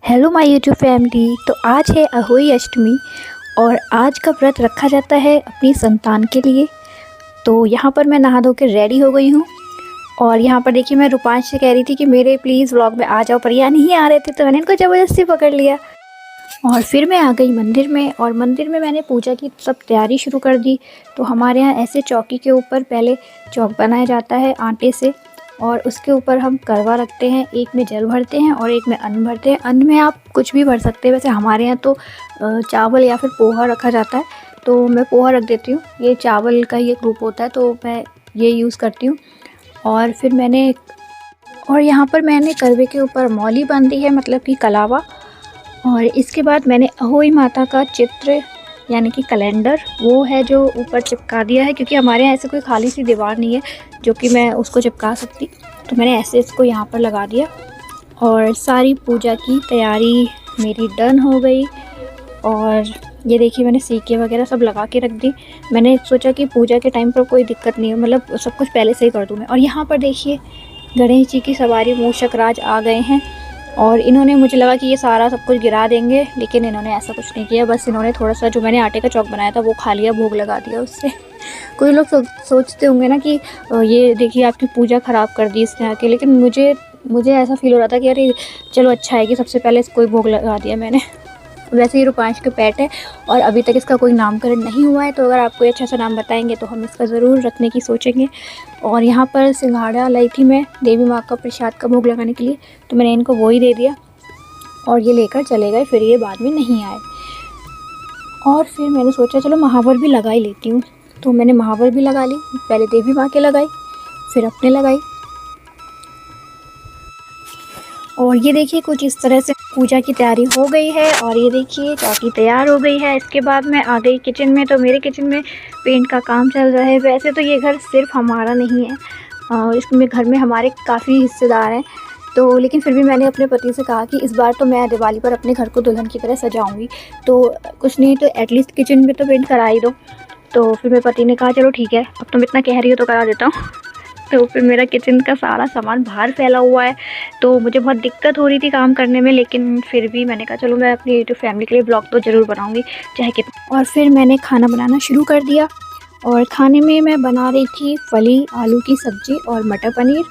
Hello my YouTube family. तो आज है अहोई अष्टमी और आज का व्रत रखा जाता है अपनी संतान के लिए। तो यहाँ पर मैं नहा धो के रेडी हो गई हूँ और यहाँ पर देखिए मैं रूपांश से कह रही थी कि मेरे प्लीज़ व्लॉग में आ जाओ, पर यह नहीं आ रहे थे तो मैंने इनको ज़बरदस्ती पकड़ लिया और फिर मैं आ गई मंदिर में। और मंदिर में मैंने पूजा की सब तैयारी शुरू कर दी। तो हमारे यहाँ ऐसे चौकी के ऊपर पहले चौक बनाया जाता है आटे से और उसके ऊपर हम करवा रखते हैं, एक में जल भरते हैं और एक में अन्न भरते हैं। अन्न में आप कुछ भी भर सकते हैं, वैसे हमारे यहाँ तो चावल या फिर पोहा रखा जाता है, तो मैं पोहा रख देती हूँ। ये चावल का ही एक रूप होता है तो मैं ये यूज़ करती हूँ। और यहाँ पर मैंने करवे के ऊपर मौली बांधी है, मतलब कि कलावा। और इसके बाद मैंने अहोई माता का चित्र यानी कि कैलेंडर वो है जो ऊपर चिपका दिया है, क्योंकि हमारे यहाँ ऐसे कोई खाली सी दीवार नहीं है जो कि मैं उसको चिपका सकती, तो मैंने ऐसे इसको यहाँ पर लगा दिया। और सारी पूजा की तैयारी मेरी डन हो गई और ये देखिए मैंने सीके वगैरह सब लगा के रख दी। मैंने सोचा कि पूजा के टाइम पर कोई दिक्कत नहीं है, मतलब सब कुछ पहले से ही कर दूँ मैं। और यहाँ पर देखिए गणेश जी की सवारी मूषक राज आ गए हैं और इन्होंने, मुझे लगा कि ये सारा सब कुछ गिरा देंगे, लेकिन इन्होंने ऐसा कुछ नहीं किया। बस इन्होंने थोड़ा सा जो मैंने आटे का चौक बनाया था वो खा लिया, भोग लगा दिया उससे। कोई लोग सोचते होंगे ना कि ये देखिए आपकी पूजा ख़राब कर दी इसने आके, लेकिन मुझे ऐसा फील हो रहा था कि अरे चलो अच्छा है कि सबसे पहले इसको कोई भोग लगा दिया मैंने। वैसे ही रूपांश के पेट है और अभी तक इसका कोई नामकरण नहीं हुआ है, तो अगर आप कोई अच्छा सा नाम बताएंगे तो हम इसका ज़रूर रखने की सोचेंगे। और यहाँ पर सिंघाड़ा लाई थी मैं देवी माँ का प्रसाद का भोग लगाने के लिए, तो मैंने इनको वो ही दे दिया और ये लेकर चले गए, फिर ये बाद में नहीं आए। और फिर मैंने सोचा चलो महावर भी लगा ही लेती हूँ, तो मैंने महावर भी लगा ली। पहले देवी माँ के लगाई, फिर अपने लगाई। और ये देखिए कुछ इस तरह से पूजा की तैयारी हो गई है और ये देखिए चौकी तैयार हो गई है। इसके बाद मैं आ गई किचन में, तो मेरे किचन में पेंट का काम चल रहा है। वैसे तो ये घर सिर्फ हमारा नहीं है, इसमें घर में हमारे काफ़ी हिस्सेदार हैं, तो लेकिन फिर भी मैंने अपने पति से कहा कि इस बार तो मैं दिवाली पर अपने घर को दुल्हन की तरह सजाऊंगी, तो कुछ नहीं तो एटलीस्ट किचन में तो पेंट करा ही दो। तो फिर मेरे पति ने कहा चलो ठीक है, अब तुम इतना कह रही हो तो करा देता हूँ। तो फिर मेरा किचन का सारा सामान बाहर फैला हुआ है, तो मुझे बहुत दिक्कत हो रही थी काम करने में, लेकिन फिर भी मैंने कहा चलो मैं अपनी यूट्यूब फैमिली के लिए ब्लॉग तो ज़रूर बनाऊंगी चाहे कितना। और फिर मैंने खाना बनाना शुरू कर दिया और खाने में मैं बना रही थी फली आलू की सब्ज़ी और मटर पनीर।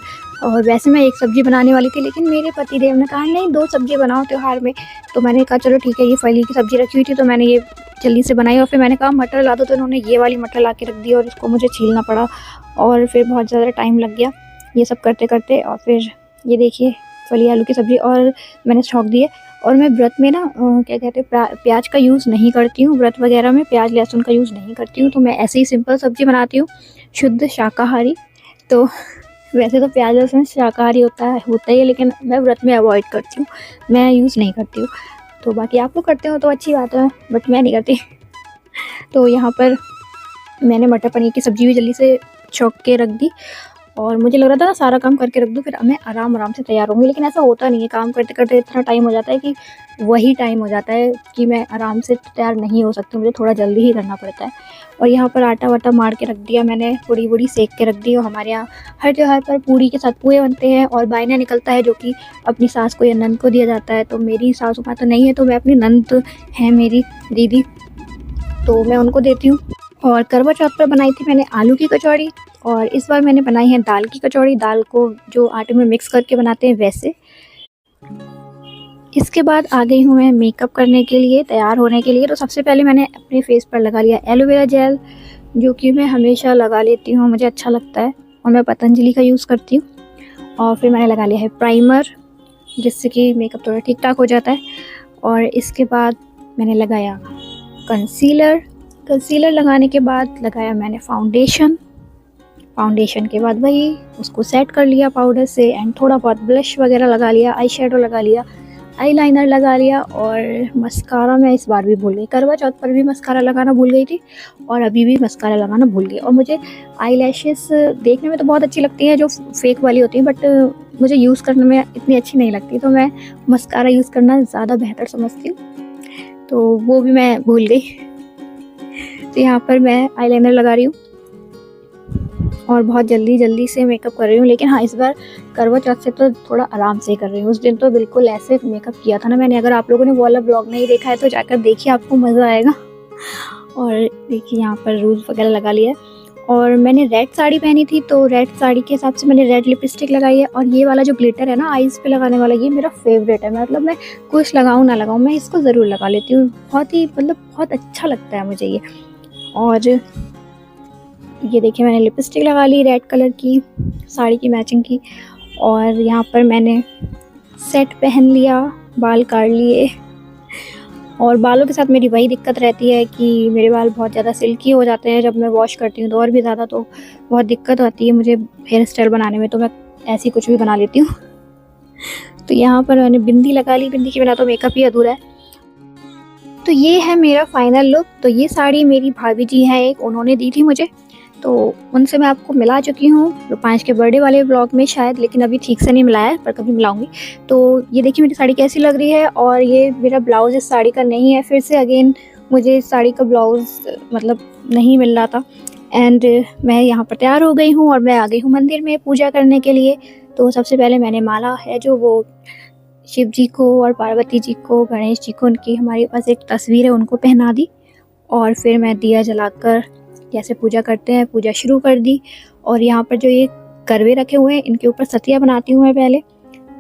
और वैसे मैं एक सब्ज़ी बनाने वाली थी, लेकिन मेरे पति देव ने कहा नहीं 2 सब्ज़ी बनाओ त्यौहार में, तो मैंने कहा चलो ठीक है। ये फली की सब्ज़ी रखी हुई थी तो मैंने ये जल्दी से बनाई और फिर मैंने कहा मटर ला दो, तो इन्होंने ये वाली मटर ला के रख दी और इसको मुझे छीलना पड़ा और फिर बहुत ज़्यादा टाइम लग गया ये सब करते करते। और फिर ये देखिए फली आलू की सब्ज़ी और मैंने छौंक दी है। और मैं व्रत में ना क्या कहते हैं प्याज का यूज़ नहीं करती हूँ, व्रत वगैरह में प्याज लहसुन का यूज़ नहीं करती हूँ, तो मैं ऐसे ही सिंपल सब्ज़ी बनाती हूँ, शुद्ध शाकाहारी। तो वैसे तो प्याज लहसुन शाकाहारी होता ही है, लेकिन मैं व्रत में अवॉइड करती हूँ, मैं यूज़ नहीं करती हूँ। तो बाकी आप लोग करते हो तो अच्छी बात है, बट मैं नहीं करती। तो यहाँ पर मैंने मटर पनीर की सब्ज़ी भी जल्दी से छौंक के रख दी और मुझे लग रहा था ना सारा काम करके रख दूँ फिर मैं आराम से तैयार होंगी, लेकिन ऐसा होता नहीं है। काम करते करते इतना टाइम हो जाता है कि वही टाइम हो जाता है कि मैं आराम से तैयार नहीं हो सकती, मुझे थोड़ा जल्दी ही करना पड़ता है। और यहाँ पर आटा वाटा मार के रख दिया मैंने, पूड़ी वूड़ी सेक के रख दी। और हमारे यहाँ हर त्यौहार पर पूड़ी के साथ पुए बनते हैं और बायना निकलता है जो कि अपनी सास को या नंद को दिया जाता है। तो मेरी सासू माँ तो नहीं है, तो मैं अपनी नंद है मेरी दीदी, तो मैं उनको देती हूँ। और करवा चौथ पर बनाई थी मैंने आलू की कचौड़ी और इस बार मैंने बनाई है दाल की कचौड़ी, दाल को जो आटे में मिक्स करके बनाते हैं वैसे। इसके बाद आ गई हूँ मैं मेकअप करने के लिए, तैयार होने के लिए। तो सबसे पहले मैंने अपने फेस पर लगा लिया एलोवेरा जेल, जो कि मैं हमेशा लगा लेती हूँ, मुझे अच्छा लगता है और मैं पतंजलि का यूज़ करती हूँ। और फिर मैंने लगा लिया है प्राइमर, जिससे कि मेकअप थोड़ा ठीक ठाक हो जाता है। और इसके बाद मैंने लगाया कंसीलर लगाने के बाद लगाया मैंने फाउंडेशन के बाद वही उसको सेट कर लिया पाउडर से एंड थोड़ा बहुत ब्लश वगैरह लगा लिया, आई शेडो लगा लिया, आईलाइनर लगा लिया। और मस्कारा मैं इस बार भी भूल गई, करवा चौथ पर भी मस्कारा लगाना भूल गई थी और अभी भी मस्कारा लगाना भूल गई। और मुझे आई लैशेस देखने में तो बहुत अच्छी लगती हैं जो फेक वाली होती हैं, बट मुझे यूज़ करने में इतनी अच्छी नहीं लगती, तो मैं मस्कारा यूज़ करना ज़्यादा बेहतर समझती हूँ, तो वो भी मैं भूल गई। तो यहाँ पर मैं आईलाइनर लगा रही हूँ और बहुत जल्दी जल्दी से मेकअप कर रही हूँ। लेकिन हाँ, इस बार करवा चौथ से तो थोड़ा आराम से कर रही हूँ। उस दिन तो बिल्कुल ऐसे मेकअप किया था ना मैंने। अगर आप लोगों ने वो वाला ब्लॉग नहीं देखा है तो जाकर देखिए, आपको मज़ा आएगा। और देखिए यहाँ पर रूज वगैरह लगा लिया है। और मैंने रेड साड़ी पहनी थी तो रेड साड़ी के हिसाब से मैंने रेड लिपस्टिक लगाई है। और ये वाला जो ग्लिटर है ना आईज पे लगाने वाला, ये मेरा फेवरेट है। मतलब मैं कुछ लगाऊँ ना लगाऊँ, मैं इसको ज़रूर लगा लेती हूँ। बहुत ही मतलब बहुत अच्छा लगता है मुझे ये। और ये देखिए मैंने लिपस्टिक लगा ली रेड कलर की, साड़ी की मैचिंग की। और यहाँ पर मैंने सेट पहन लिया, बाल काट लिए। और बालों के साथ मेरी वही दिक्कत रहती है कि मेरे बाल बहुत ज़्यादा सिल्की हो जाते हैं जब मैं वॉश करती हूँ तो, और भी ज़्यादा तो बहुत दिक्कत आती है मुझे हेयर स्टाइल बनाने में। तो मैं ऐसी कुछ भी बना लेती हूँ। तो यहाँ पर मैंने बिंदी लगा ली, बिंदी के बिना तो मेकअप ही अधूरा है। तो ये है मेरा फाइनल लुक। तो ये साड़ी मेरी भाभी जी हैं एक, उन्होंने दी थी मुझे, तो उनसे मैं आपको मिला चुकी हूँ रूपांश के बर्थडे वाले ब्लॉग में शायद, लेकिन अभी ठीक से नहीं मिलाया है, पर कभी मिलाऊंगी। तो ये देखिए मेरी साड़ी कैसी लग रही है। और ये मेरा ब्लाउज़ इस साड़ी का नहीं है। फिर से अगेन मुझे इस साड़ी का ब्लाउज़ मतलब नहीं मिल रहा था। एंड मैं यहाँ पर तैयार हो गई हूँ और मैं आ गई हूँ मंदिर में पूजा करने के लिए। तो सबसे पहले मैंने माला है जो वो शिव जी को और पार्वती जी को, गणेश जी को, उनकी हमारे पास एक तस्वीर है, उनको पहना दी। और फिर मैं दिया जलाकर जैसे पूजा करते हैं पूजा शुरू कर दी। और यहाँ पर जो ये करवे रखे हुए हैं इनके ऊपर सतिया बनाती हूँ मैं पहले।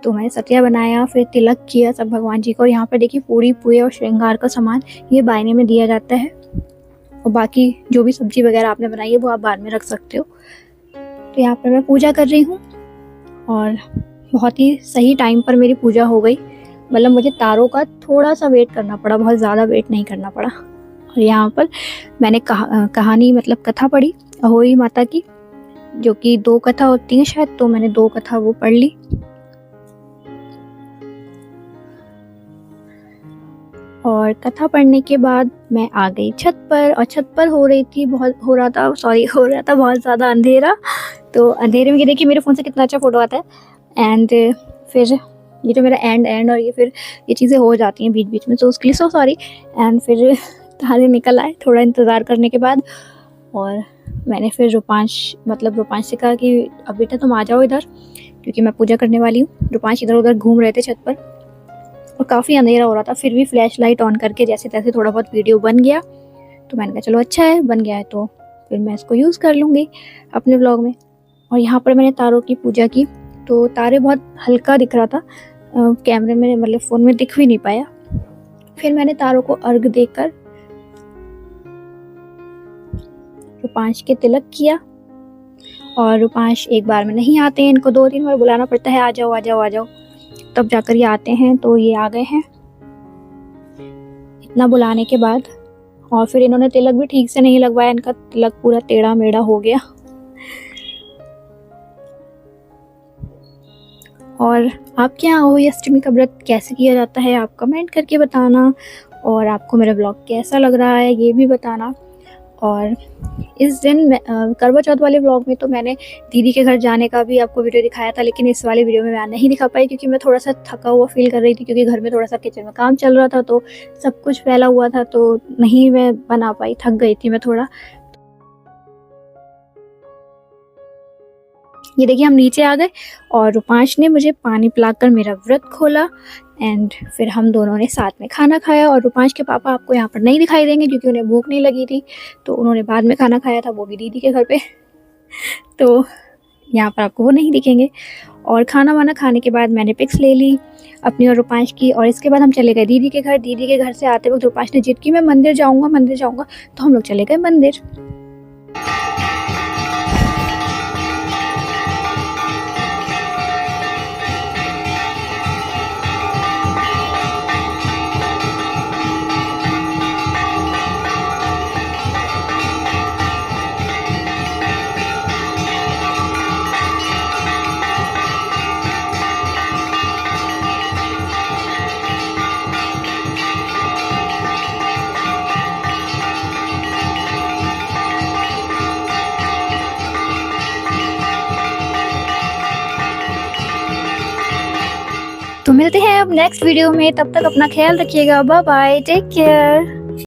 तो मैंने सतिया बनाया, फिर तिलक किया सब भगवान जी को। और यहाँ पर देखिए पूरी पूए और श्रृंगार का सामान ये बायने में दिया जाता है। और बाकी जो भी सब्जी वगैरह आपने बनाई है वो आप बाद में रख सकते हो। तो यहाँ पर मैं पूजा कर रही हूँ और बहुत ही सही टाइम पर मेरी पूजा हो गई। मतलब मुझे तारों का थोड़ा सा वेट करना पड़ा, बहुत ज़्यादा वेट नहीं करना पड़ा। और यहाँ पर मैंने कहानी मतलब कथा पढ़ी अहोई माता की, जो कि 2 कथा होती हैं शायद, तो मैंने 2 कथा वो पढ़ ली। और कथा पढ़ने के बाद मैं आ गई छत पर। और छत पर हो रहा था बहुत ज़्यादा अंधेरा। तो अंधेरे में देखिए मेरे फ़ोन से कितना अच्छा फ़ोटो आता है। एंड फिर ये जो मेरा एंड और ये फिर ये चीज़ें हो जाती हैं बीच बीच में, तो उसके लिए सॉरी। एंड फिर तारे निकल आए थोड़ा इंतज़ार करने के बाद। और मैंने फिर रूपांश से कहा कि अब बेटा तुम आ जाओ इधर, क्योंकि मैं पूजा करने वाली हूँ। रूपांश इधर उधर घूम रहे थे छत पर और काफ़ी अंधेरा हो रहा था। फिर भी फ्लैश लाइट ऑन करके जैसे तैसे थोड़ा बहुत वीडियो बन गया। तो मैंने कहा चलो अच्छा है, बन गया है तो फिर मैं इसको यूज़ कर लूँगी अपने व्लॉग में। और यहाँ पर मैंने तारों की पूजा की। तो तारे बहुत हल्का दिख रहा था कैमरे में, मतलब फ़ोन में दिख भी नहीं पाया। फिर मैंने तारों को अर्घ देकर रूपांश के तिलक किया। और रूपांश एक बार में नहीं आते हैं, इनको 2-3 बार बुलाना पड़ता है, आ जाओ आ जाओ आ जाओ, तब जाकर ये आते हैं। तो ये आ गए हैं इतना बुलाने के बाद। और फिर इन्होंने तिलक भी ठीक से नहीं लगवाया, इनका तिलक पूरा टेढ़ा मेढ़ा हो गया। और आपके यहाँ अहोई अष्टमी का व्रत कैसे किया जाता है आप कमेंट करके बताना। और आपको मेरा ब्लॉग कैसा लग रहा है ये भी बताना। और इस दिन करवा चौथ वाले ब्लॉग में तो मैंने दीदी के घर जाने का भी आपको वीडियो दिखाया था, लेकिन इस वाले वीडियो में मैं नहीं दिखा पाई क्योंकि मैं थोड़ा सा थका हुआ फील कर रही थी, क्योंकि घर में थोड़ा सा किचन में काम चल रहा था तो सब कुछ फैला हुआ था, तो नहीं मैं बना पाई, थक गई थी मैं थोड़ा। ये देखिए हम नीचे आ गए और रूपांश ने मुझे पानी पिलाकर मेरा व्रत खोला। एंड फिर हम दोनों ने साथ में खाना खाया। और रूपांश के पापा आपको यहाँ पर नहीं दिखाई देंगे क्योंकि उन्हें भूख नहीं लगी थी, तो उन्होंने बाद में खाना खाया था, वो भी दीदी के घर पे। तो यहाँ पर आपको वो नहीं दिखेंगे। और खाना वाना खाने के बाद मैंने पिक्स ले ली अपनी और रूपांश की। और इसके बाद हम चले गए दीदी के घर। दीदी के घर से आते वक्त रूपांश ने जिद की मैं मंदिर जाऊँगा, तो हम लोग चले गए मंदिर। तो मिलते हैं अब नेक्स्ट वीडियो में, तब तक अपना ख्याल रखिएगा। Bye bye, take care.